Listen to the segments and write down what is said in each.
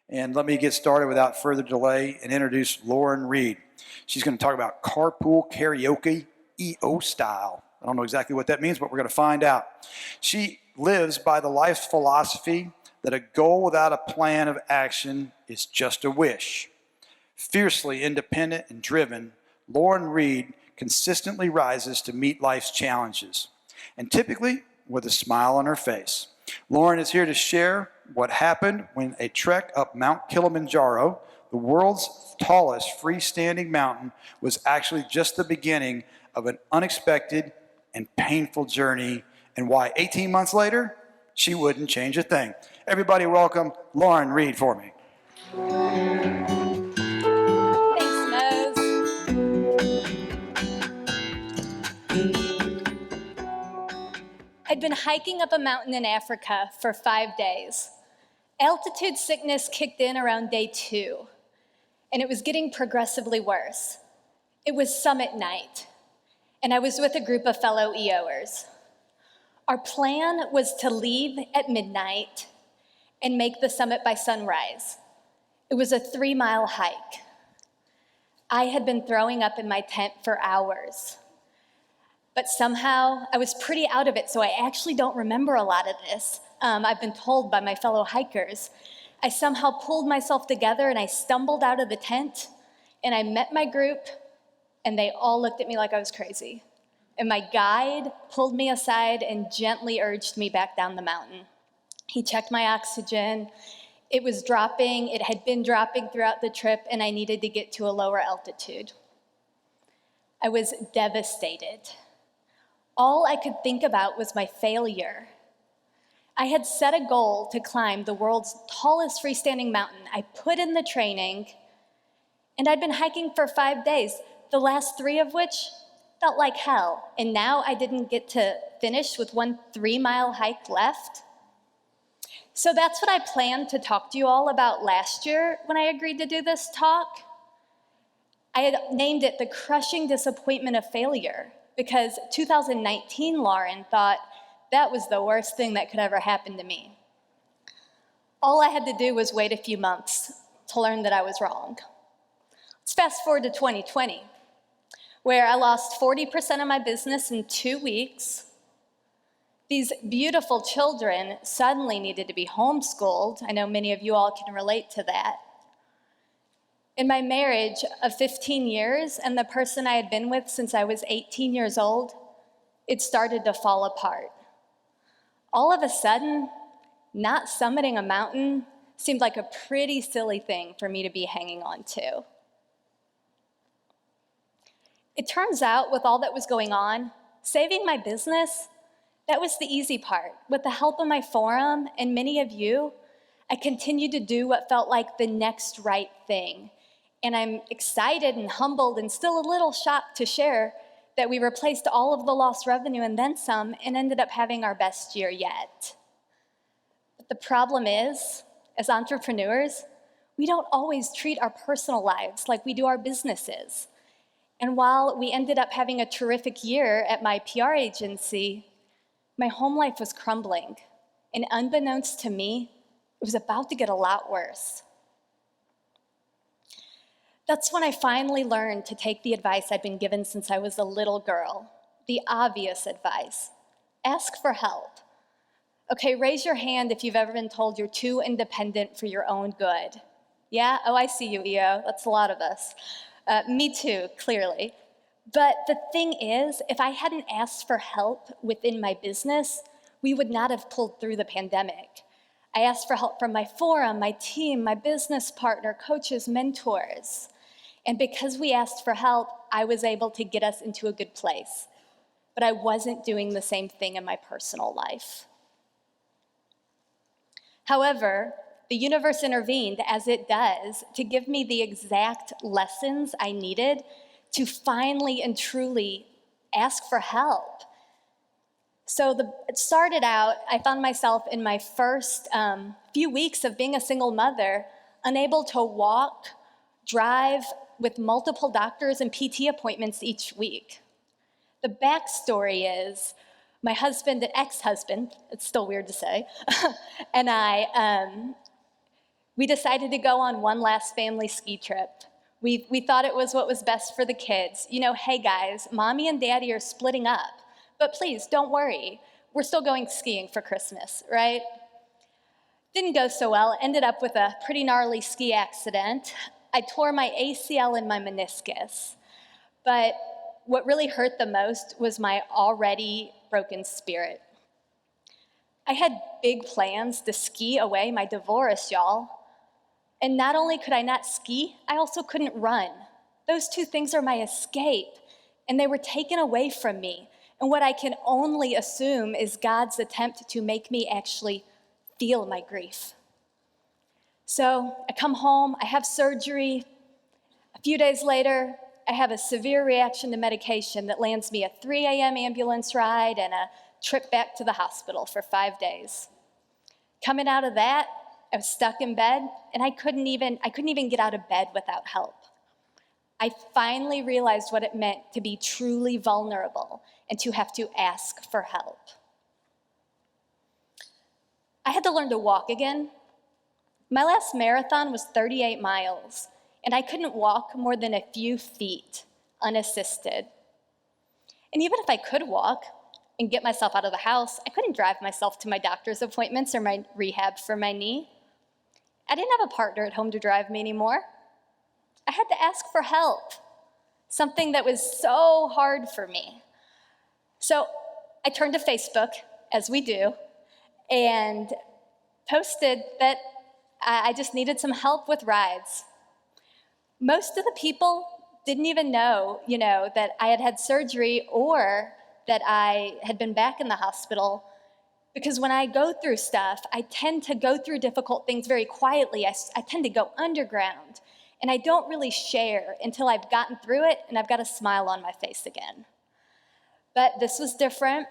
And let me get started without further delay and introduce Lauren Reed. She's going to talk about carpool karaoke EO style. I don't know exactly what that means, but we're going to find out. She lives by the life philosophy that a goal without a plan of action is just a wish. Fiercely independent and driven, Lauren Reed consistently rises to meet life's challenges, and typically with a smile on her face. Lauren is here to share what happened when a trek up Mount Kilimanjaro, the world's tallest freestanding mountain, was actually just the beginning of an unexpected and painful journey, and why 18 months later, she wouldn't change a thing. Everybody welcome Lauren Reed for me. I'd been hiking up a mountain in Africa for 5 days. Altitude sickness kicked in around day 2, and it was getting progressively worse. It was summit night, and I was with a group of fellow EOers. Our plan was to leave at midnight and make the summit by sunrise. It was a 3-mile hike. I had been throwing up in my tent for hours. But somehow, I was pretty out of it, so I actually don't remember a lot of this. I've been told by my fellow hikers. I somehow pulled myself together and I stumbled out of the tent and I met my group and they all looked at me like I was crazy. And my guide pulled me aside and gently urged me back down the mountain. He checked my oxygen. It was dropping. It had been dropping throughout the trip and I needed to get to a lower altitude. I was devastated. All I could think about was my failure. I had set a goal to climb the world's tallest freestanding mountain. I put in the training, and I'd been hiking for 5 days, the last 3 of which felt like hell. And now I didn't get to finish with one 3-mile hike left. So that's what I planned to talk to you all about last year when I agreed to do this talk. I had named it The Crushing Disappointment of Failure, because 2019 Lauren thought that was the worst thing that could ever happen to me. All I had to do was wait a few months to learn that I was wrong. Let's fast forward to 2020, where I lost 40% of my business in 2 weeks. These beautiful children suddenly needed to be homeschooled. I know many of you all can relate to that. In my marriage of 15 years, and the person I had been with since I was 18 years old, it started to fall apart. All of a sudden, not summiting a mountain seemed like a pretty silly thing for me to be hanging on to. It turns out, with all that was going on, saving my business, that was the easy part. With the help of my forum and many of you, I continued to do what felt like the next right thing. And I'm excited and humbled and still a little shocked to share that we replaced all of the lost revenue and then some and ended up having our best year yet. But the problem is, as entrepreneurs, we don't always treat our personal lives like we do our businesses. And while we ended up having a terrific year at my PR agency, my home life was crumbling. And unbeknownst to me, it was about to get a lot worse. That's when I finally learned to take the advice I'd been given since I was a little girl, the obvious advice. Ask for help. Okay, raise your hand if you've ever been told you're too independent for your own good. Yeah? Oh, I see you, EO. That's a lot of us. Me too, clearly. But the thing is, if I hadn't asked for help within my business, we would not have pulled through the pandemic. I asked for help from my forum, my team, my business partner, coaches, mentors. And because we asked for help, I was able to get us into a good place. But I wasn't doing the same thing in my personal life. However, the universe intervened, as it does, to give me the exact lessons I needed to finally and truly ask for help. So it started out, I found myself in my first few weeks of being a single mother, unable to walk, drive, with multiple doctors and PT appointments each week. The backstory is my husband and ex-husband, it's still weird to say, and I We decided to go on one last family ski trip. We thought it was what was best for the kids. You know, hey guys, mommy and daddy are splitting up, but please don't worry. We're still going skiing for Christmas, right? Didn't go so well. Ended up with a pretty gnarly ski accident. I tore my ACL and my meniscus. But what really hurt the most was my already broken spirit. I had big plans to ski away my divorce, y'all. And not only could I not ski, I also couldn't run. Those two things are my escape, and they were taken away from me. And what I can only assume is God's attempt to make me actually feel my grief. So I come home, I have surgery. A few days later, I have a severe reaction to medication that lands me a 3 a.m. ambulance ride and a trip back to the hospital for 5 days. Coming out of that, I was stuck in bed, and I couldn't even get out of bed without help. I finally realized what it meant to be truly vulnerable and to have to ask for help. I had to learn to walk again. My last marathon was 38 miles, and I couldn't walk more than a few feet unassisted. And even if I could walk and get myself out of the house, I couldn't drive myself to my doctor's appointments or my rehab for my knee. I didn't have a partner at home to drive me anymore. I had to ask for help, something that was so hard for me. So I turned to Facebook, as we do, and posted that I just needed some help with rides. Most of the people didn't even know, that I had had surgery or that I had been back in the hospital, because when I go through stuff, I tend to go through difficult things very quietly. I tend to go underground, and I don't really share until I've gotten through it and I've got a smile on my face again. But this was different.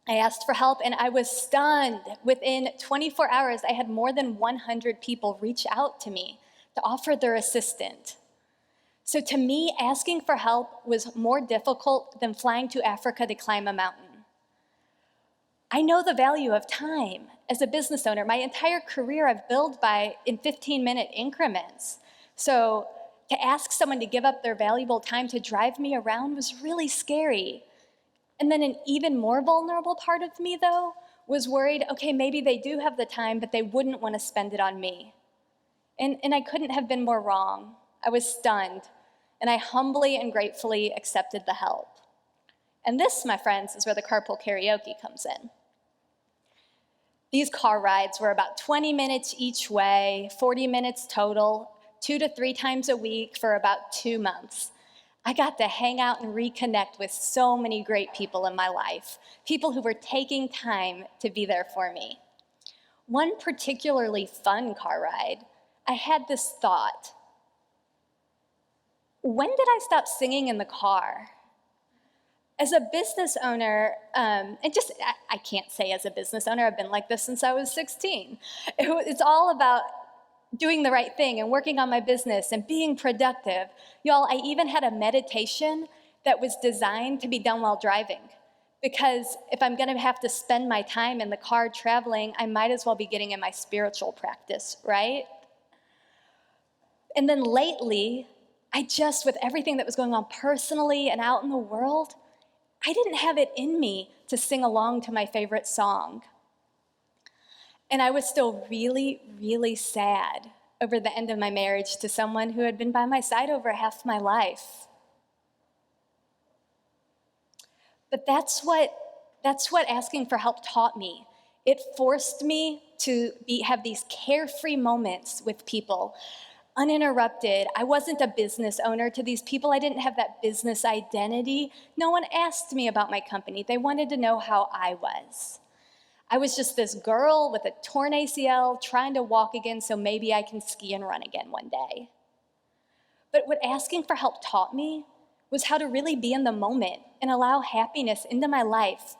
I asked for help, and I was stunned. Within 24 hours, I had more than 100 people reach out to me to offer their assistance. So to me, asking for help was more difficult than flying to Africa to climb a mountain. I know the value of time. As a business owner, my entire career I've built in 15-minute increments. So to ask someone to give up their valuable time to drive me around was really scary. And then an even more vulnerable part of me, though, was worried, okay, maybe they do have the time, but they wouldn't want to spend it on me. And I couldn't have been more wrong. I was stunned, and I humbly and gratefully accepted the help. And this, my friends, is where the carpool karaoke comes in. These car rides were about 20 minutes each way, 40 minutes total, 2 to 3 times a week for about 2 months. I got to hang out and reconnect with so many great people in my life, people who were taking time to be there for me. One particularly fun car ride, I had this thought. When did I stop singing in the car? As a business owner, I can't say as a business owner, I've been like this since I was 16. It's all about doing the right thing and working on my business and being productive. Y'all, I even had a meditation that was designed to be done while driving. Because if I'm gonna have to spend my time in the car traveling, I might as well be getting in my spiritual practice, right? And then lately, with everything that was going on personally and out in the world, I didn't have it in me to sing along to my favorite song. And I was still really, really sad over the end of my marriage to someone who had been by my side over half my life. But that's what asking for help taught me. It forced me to have these carefree moments with people, uninterrupted. I wasn't a business owner to these people. I didn't have that business identity. No one asked me about my company. They wanted to know how I was. I was just this girl with a torn ACL trying to walk again so maybe I can ski and run again one day. But what asking for help taught me was how to really be in the moment and allow happiness into my life,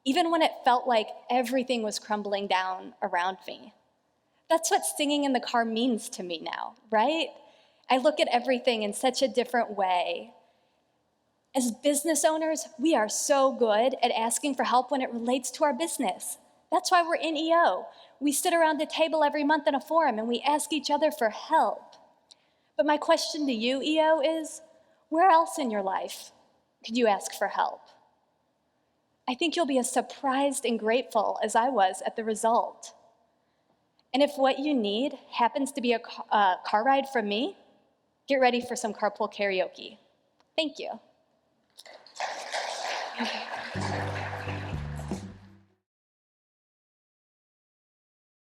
even when it felt like everything was crumbling down around me. That's what singing in the car means to me now, right? I look at everything in such a different way. As business owners, we are so good at asking for help when it relates to our business. That's why we're in EO. We sit around a table every month in a forum and we ask each other for help. But my question to you, EO, is where else in your life could you ask for help? I think you'll be as surprised and grateful as I was at the result. And if what you need happens to be a car ride from me, get ready for some carpool karaoke. Thank you.